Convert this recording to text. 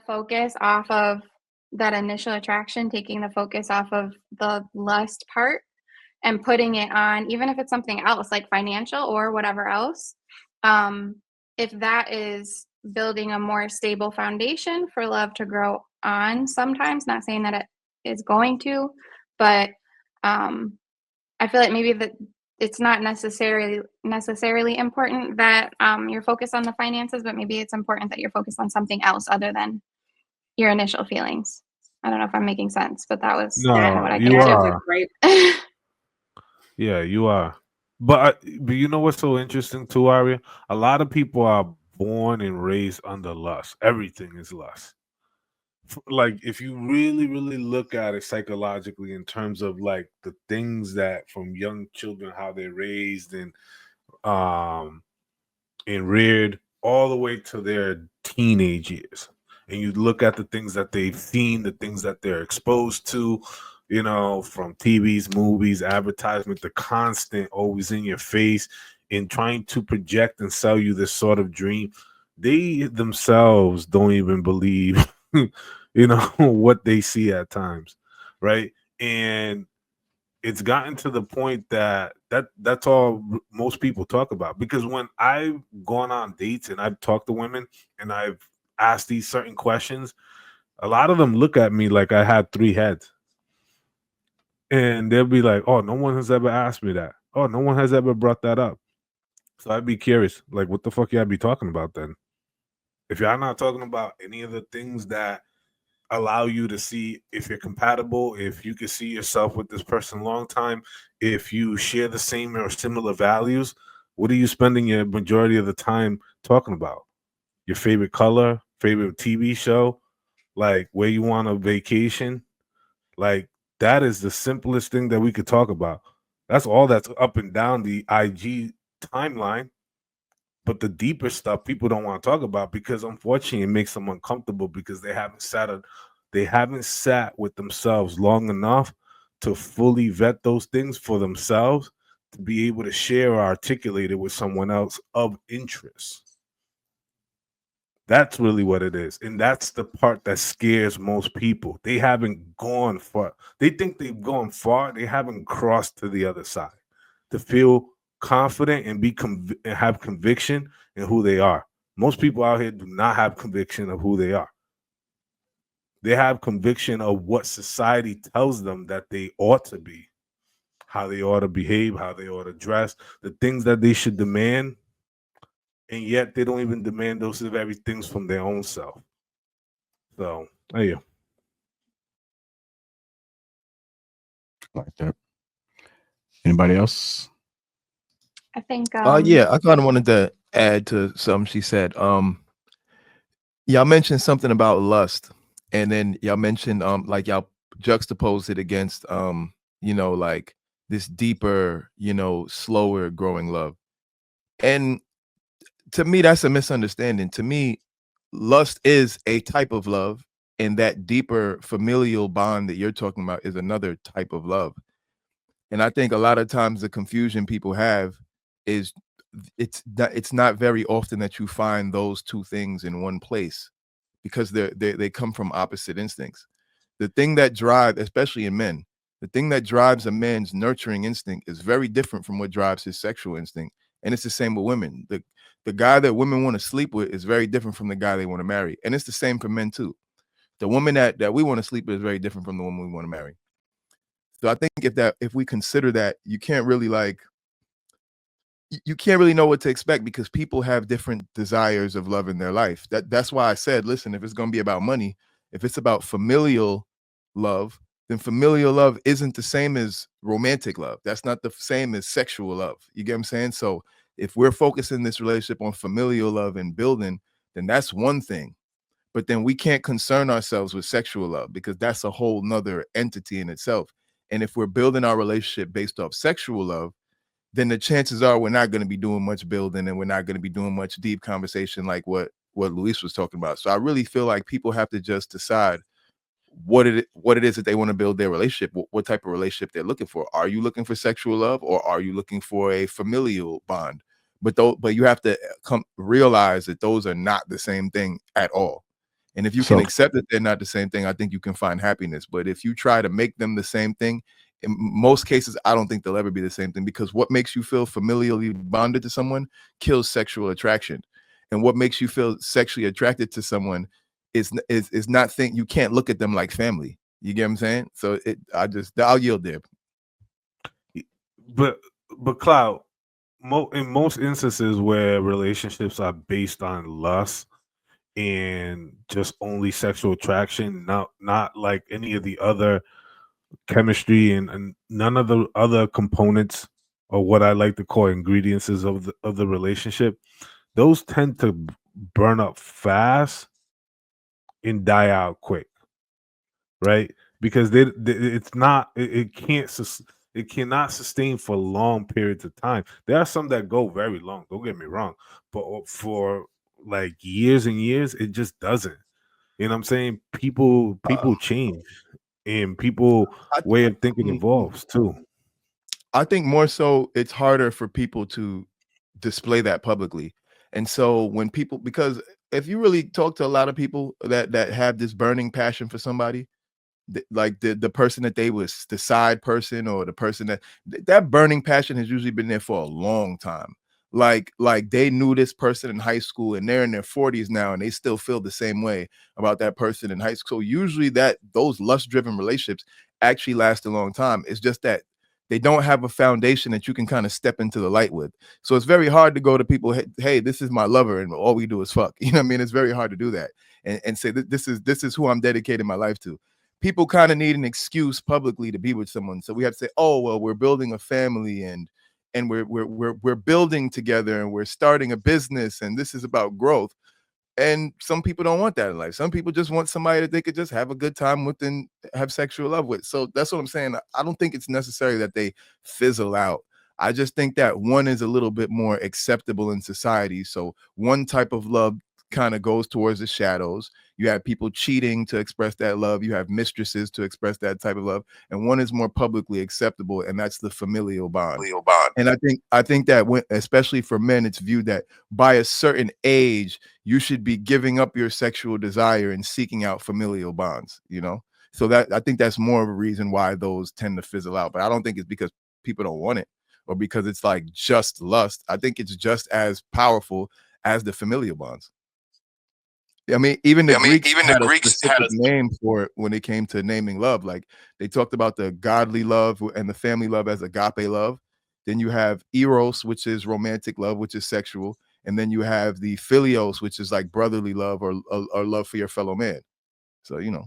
focus off of that initial attraction, taking the focus off of the lust part and putting it on, even if it's something else like financial or whatever else, um, if that is building a more stable foundation for love to grow on sometimes, not saying that it is going to, but um, I feel like maybe that it's not necessarily important that you're focused on the finances, but maybe it's important that you're focused on something else other than your initial feelings. I don't know if I'm making sense, but that was kind of No, what I came you That is to. a are. great. Yeah, you are. But you know what's so interesting too, Aria? A lot of people are born and raised under lust. Everything is lust. Like if you really look at it psychologically in terms of like the things that from young children, how they're raised um and reared all the way to their teenage years. And you look at the things that they've seen, the things that they're exposed to, from TVs, movies, advertisement, the constant always in your face and trying to project and sell you this sort of dream. They themselves don't even believe, what they see at times. Right. And it's gotten to the point that's all most people talk about, because when I've gone on dates and I've talked to women and I've asked these certain questions, a lot of them look at me like I had three heads, and they'll be like, oh, no one has ever asked me that, oh, no one has ever brought that up. So I'd be curious, like, what the fuck y'all be talking about then, if y'all not talking about any of the things that allow you to see if you're compatible, if you can see yourself with this person long time, if you share the same or similar values. What are you spending your majority of the time talking about? Your favorite color, favorite TV show, like where you want a vacation? Like that is the simplest thing that we could talk about. That's all that's up and down the IG timeline. But the deeper stuff people don't want to talk about because unfortunately it makes them uncomfortable because they haven't sat with themselves long enough to fully vet those things for themselves to be able to share or articulate it with someone else of interest. That's really what it is. And that's the part that scares most people. They haven't gone far. They think they've gone far. They haven't crossed to the other side to feel confident and and have conviction in who they are. Most people out here do not have conviction of who they are. They have conviction of what society tells them that they ought to be, how they ought to behave, how they ought to dress, the things that they should demand, and yet they don't even demand those very things from their own self. So, there you Like that. Anybody else? I think Yeah, I kind of wanted to add to something she said. Y'all mentioned something about lust, and then y'all mentioned like y'all juxtaposed it against like this deeper, slower growing love. And to me, that's a misunderstanding. To me, lust is a type of love, and that deeper familial bond that you're talking about is another type of love. And I think a lot of times the confusion people have is it's not very often that you find those two things in one place because they come from opposite instincts. The thing that drives, especially in men, the thing that drives a man's nurturing instinct is very different from what drives his sexual instinct. And it's the same with women. The guy that women want to sleep with is very different from the guy they want to marry. And it's the same for men too. The woman that we want to sleep with is very different from the woman we want to marry. So I think if we consider that, you can't really you can't really know what to expect because people have different desires of love in their life. That's why I said, listen, if it's going to be about money, if it's about familial love, then familial love isn't the same as romantic love. That's not the same as sexual love. You get what I'm saying? So if we're focusing this relationship on familial love and building, then that's one thing. But then we can't concern ourselves with sexual love because that's a whole nother entity in itself. And if we're building our relationship based off sexual love, then the chances are we're not going to be doing much building and we're not going to be doing much deep conversation like what Luis was talking about. So I really feel like people have to just decide what it is that they want to build their relationship, what type of relationship they're looking for. Are you looking for sexual love or are you looking for a familial bond? But you have to realize that those are not the same thing at all. And if you can accept that they're not the same thing, I think you can find happiness. But if you try to make them the same thing, in most cases, I don't think they'll ever be the same thing, because what makes you feel familially bonded to someone kills sexual attraction. And what makes you feel sexually attracted to someone is not think you can't look at them like family. You get what I'm saying? So I'll yield there. But Cloud, in most instances where relationships are based on lust and just only sexual attraction, not like any of the other chemistry and none of the other components, or what I like to call ingredients of the relationship, those tend to burn up fast and die out quick, right? Because it's not, it cannot sustain for long periods of time. There are some that go very long, don't get me wrong, but for like years and years, it just doesn't. You know what I'm saying? People change, and people way of thinking evolves too. I think more so it's harder for people to display that publicly. And so when people, because if you really talk to a lot of people that have this burning passion for somebody, like the person that they was the side person, or the person that burning passion has usually been there for a long time. Like they knew this person in high school and they're in their 40s now and they still feel the same way about that person in high school. So usually those lust driven relationships actually last a long time. It's just that they don't have a foundation that you can kind of step into the light with. So it's very hard to go to people, hey, this is my lover, and all we do is fuck. You know what I mean? It's very hard to do that and say that this is who I'm dedicating my life to. People kind of need an excuse publicly to be with someone. So we have to say, oh, well, we're building a family and we're building together and we're starting a business and this is about growth. And some people don't want that in life. Some people just want somebody that they could just have a good time with and have sexual love with. So that's what I'm saying. I don't think it's necessary that they fizzle out. I just think that one is a little bit more acceptable in society. So one type of love kind of goes towards the shadows. You have people cheating to express that love. You have mistresses to express that type of love. And one is more publicly acceptable, and that's the familial bond. And I think that especially for men, it's viewed that by a certain age, you should be giving up your sexual desire and seeking out familial bonds, you know? So that I think that's more of a reason why those tend to fizzle out. But I don't think it's because people don't want it or because it's like just lust. I think it's just as powerful as the familial bonds. I mean, even the Greeks had a name for it when it came to naming love. Like they talked about the godly love and the family love as agape love. Then you have eros, which is romantic love, which is sexual. And then you have the philios, which is like brotherly love or love for your fellow man. So, you know.